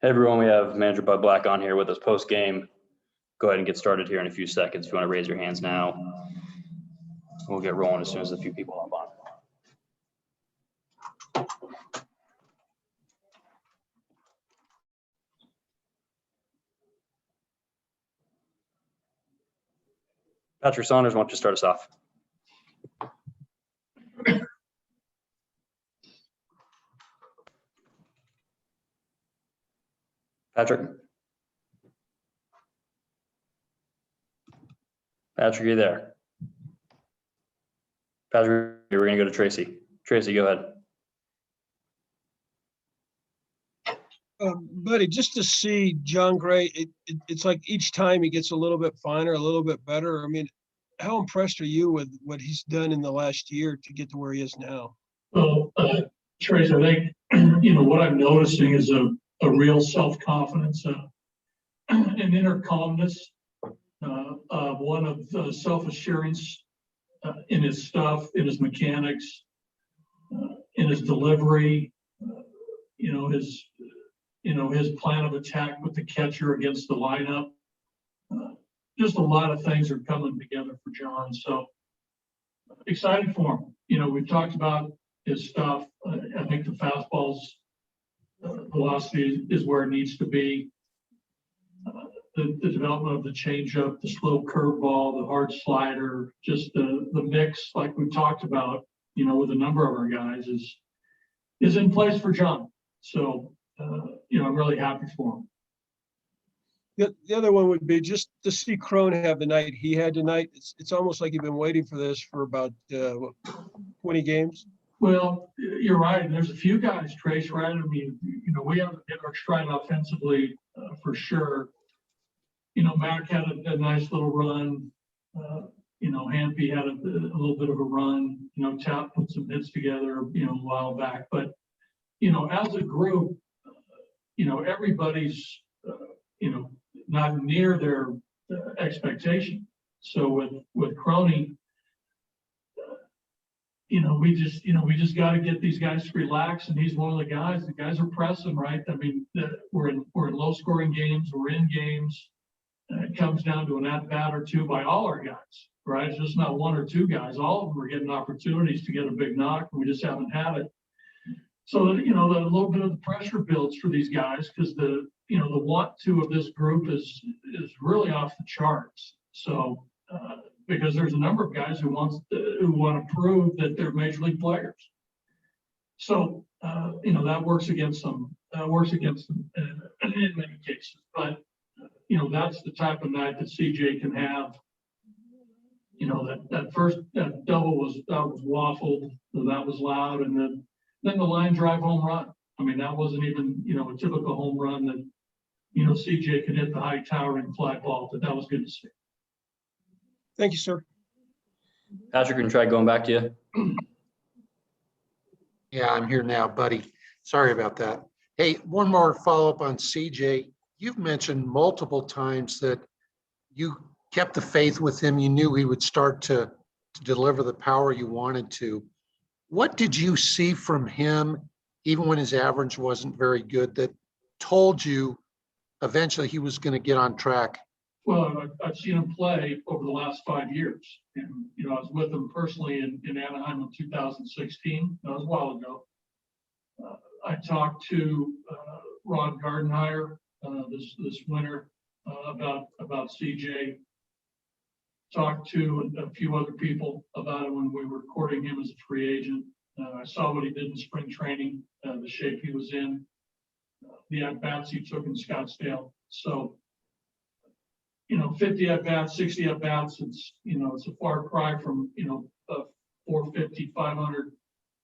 Hey everyone, we have Manager Bud Black on here with us post game. Go ahead and get started here in a few seconds. If you want to raise your hands now, we'll get rolling as soon as a few people hop on. Patrick Saunders, why don't you start us off? Patrick? Patrick, you there? Patrick, we're going to go to Tracy. Tracy, go ahead. Buddy, just to see Jon Gray, it's like each time he gets a little bit finer, a little bit better. I mean, how impressed are you with what he's done in the last year to get to where he is now? Well, Trace, I think, what I'm noticing is a real self-confidence, an inner calmness, one of self-assurance in his stuff, in his mechanics, in his delivery, his plan of attack with the catcher against the lineup. Just a lot of things are coming together for Jon. So excited for him. We've talked about his stuff. I think the fastball's velocity is where it needs to be. The development of the changeup, the slow curveball, the hard slider, just the mix, like we've talked about, with a number of our guys, is in place for Jon. So, I'm really happy for him. The other one would be just to see Cohn have the night he had tonight. It's almost like you've been waiting for this for about 20 games. Well, you're right. There's a few guys, Trace, right? I mean, we haven't hit our stride offensively for sure. Mac had a nice little run. Hampy had a little bit of a run. Tap put some hits together, a while back. But, as a group, everybody's, not near their expectation. So with Crony, we just got to get these guys to relax, and he's one of the guys. The guys are pressing, right? I mean, we're in low scoring games. We're in games. It comes down to an at bat or two by all our guys, right? It's just not one or two guys. All of them are getting opportunities to get a big knock, and we just haven't had it. So a little bit of the pressure builds for these guys because the want to of this group is really off the charts. So because there's a number of guys who want to prove that they're major league players. So that works against them. That works against them in many cases. But that's the type of night that CJ can have. That double was waffled, that was loud, and then the line drive home run. I mean, that wasn't even a typical home run that CJ could hit the high towering fly ball, but that was good to see. Thank you, sir. Patrick, we're going to try going back to you. Yeah, I'm here now, buddy. Sorry about that. Hey, one more follow-up on CJ. You've mentioned multiple times that you kept the faith with him. You knew he would start to deliver the power you wanted to. What did you see from him, even when his average wasn't very good, that told you eventually he was going to get on track? Well, I've seen him play over the last 5 years. And, I was with him personally in Anaheim in 2016. That was a while ago. I talked to Ron Gardenhire this winter about CJ. Talked to a few other people about it when we were courting him as a free agent. I saw what he did in spring training, the shape he was in, the at-bats he took in Scottsdale. So, 50 at-bats, 60 at-bats, it's a far cry from, 450, 500,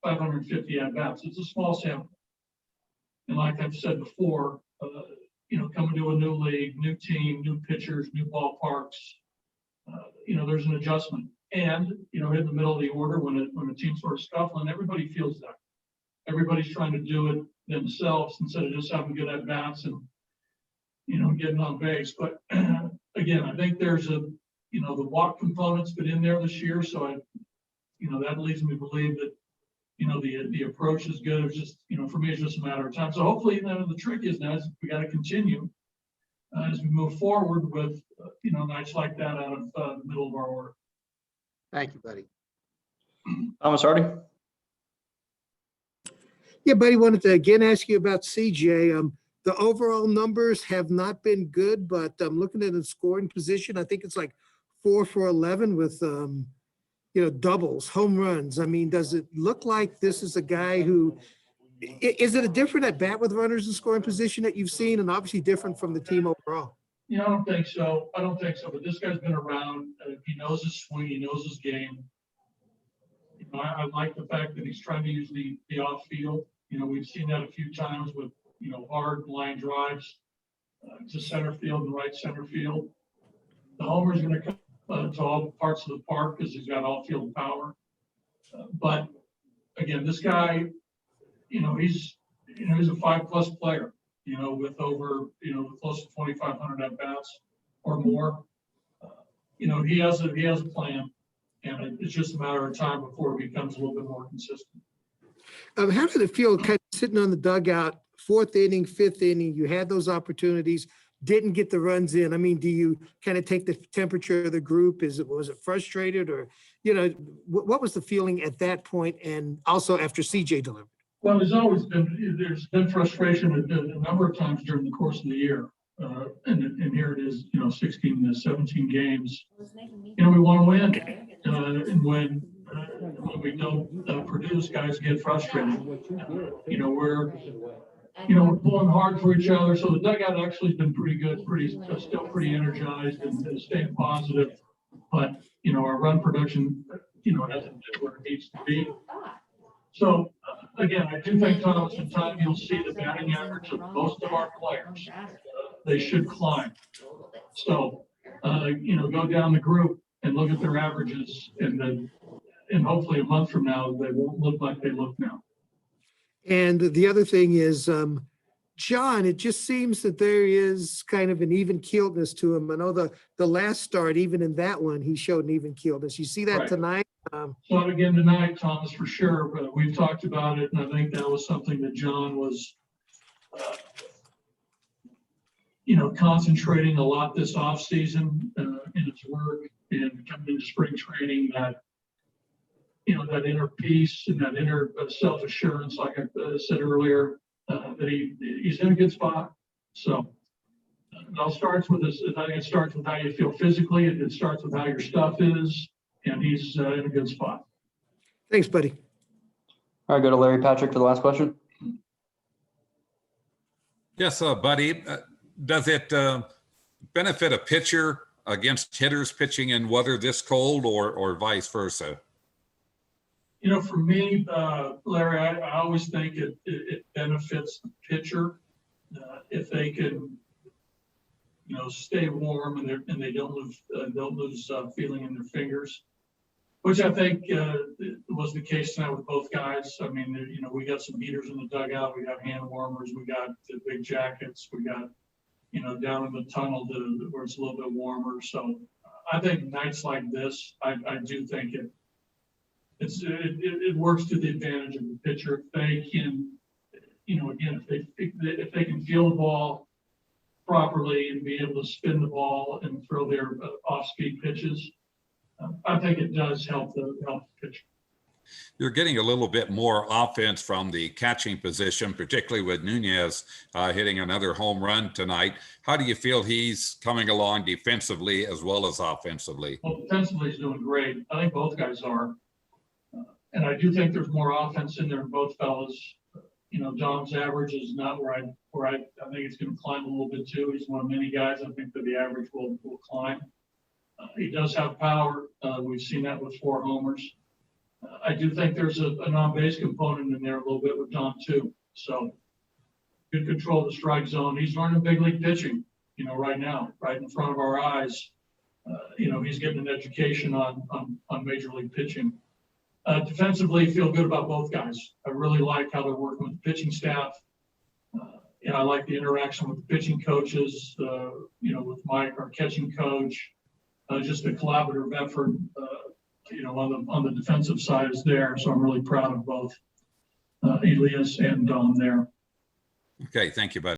550 at-bats. It's a small sample. And like I've said before, coming to a new league, new team, new pitchers, new ballparks, there's an adjustment. And, in the middle of the order, when a team's sort of scuffling, everybody feels that. Everybody's trying to do it themselves instead of just having good at-bats and, getting on base. But again, I think there's the walk component's been in there this year. So that leads me to believe that The approach is good. It's just, for me, it's just a matter of time. So hopefully, the trick is now is we got to continue as we move forward with, nights like that out of the middle of our order. Thank you, buddy. Thomas Hardy. Yeah, buddy, wanted to again ask you about CJ. The overall numbers have not been good, but I'm looking at the scoring position. I think it's like 4 for 11 with, doubles, home runs. I mean, does it look like this is a guy who, is it a different at bat with runners in scoring position that you've seen, and obviously different from the team overall? I don't think so. But this guy's been around. He knows his swing. He knows his game. I like the fact that he's trying to use the off field. We've seen that a few times with, hard line drives to center field and right center field. The homer's going to come to all parts of the park because he's got all field power. But again, this guy, he's a 5+ player, with over, close to 2,500 at bats or more. He has a plan, and it's just a matter of time before it becomes a little bit more consistent. How did it feel kind of sitting on the dugout, 4th inning, 5th inning? You had those opportunities, didn't get the runs in. I mean, do you kind of take the temperature of the group? Was it frustrated, or, what was the feeling at that point, and also after CJ delivered? Well, there's been frustration a number of times during the course of the year. And here it is, 16 to 17 games. We want to win. And when we don't produce, guys get frustrated. We're pulling hard for each other. So the dugout actually has been pretty good, still pretty energized and staying positive. But, our run production, hasn't been where it needs to be. So, again, I do think, Thomas, in time you'll see the batting average of most of our players. They should climb. So, go down the group and look at their averages, and hopefully a month from now, they won't look like they look now. And the other thing is, John, it just seems that there is kind of an even keeledness to him. I know the last start, even in that one, he showed an even keeledness. You see that Right. tonight? Not again tonight, Thomas, for sure, but we've talked about it, and I think that was something that John was, concentrating a lot this offseason in his work and coming into spring training, that inner peace and that inner self-assurance, like I said earlier, that he's in a good spot. So it all starts with this. I think it starts with how you feel physically. It starts with how your stuff is, and he's in a good spot. Thanks, buddy. All right, go to Larry Patrick for the last question. Yes, buddy. Does it benefit a pitcher against hitters pitching in weather this cold, or vice versa? For me, Larry, I always think it benefits the pitcher if they can, stay warm and they don't lose feeling in their fingers, which I think was the case tonight with both guys. I mean, we got some heaters in the dugout, we got hand warmers, we got the big jackets, we got down in the tunnel where it's a little bit warmer. So I think nights like this, I do think it works to the advantage of the pitcher if they can, again, if they can feel the ball properly and be able to spin the ball and throw their off-speed pitches. I think it does help the pitcher. You're getting a little bit more offense from the catching position, particularly with Nunez hitting another home run tonight. How do you feel he's coming along defensively as well as offensively? Well, defensively he's doing great. I think both guys are. And I do think there's more offense in there in both fellas. Dom's average is not where I think it's going to climb a little bit too. He's one of many guys. I think that the average will climb. He does have power. We've seen that with 4 homers. I do think there's a non-base component in there a little bit with Dom too. So good control of the strike zone. He's learning big league pitching, right now, right in front of our eyes. He's getting an education on major league pitching. Defensively, feel good about both guys. I really like how they're working with the pitching staff. I like the interaction with the pitching coaches, with Mike, our catching coach, just a collaborative effort, you know, on the defensive side is there. So I'm really proud of both Elias and Dom there. Okay, thank you, buddy.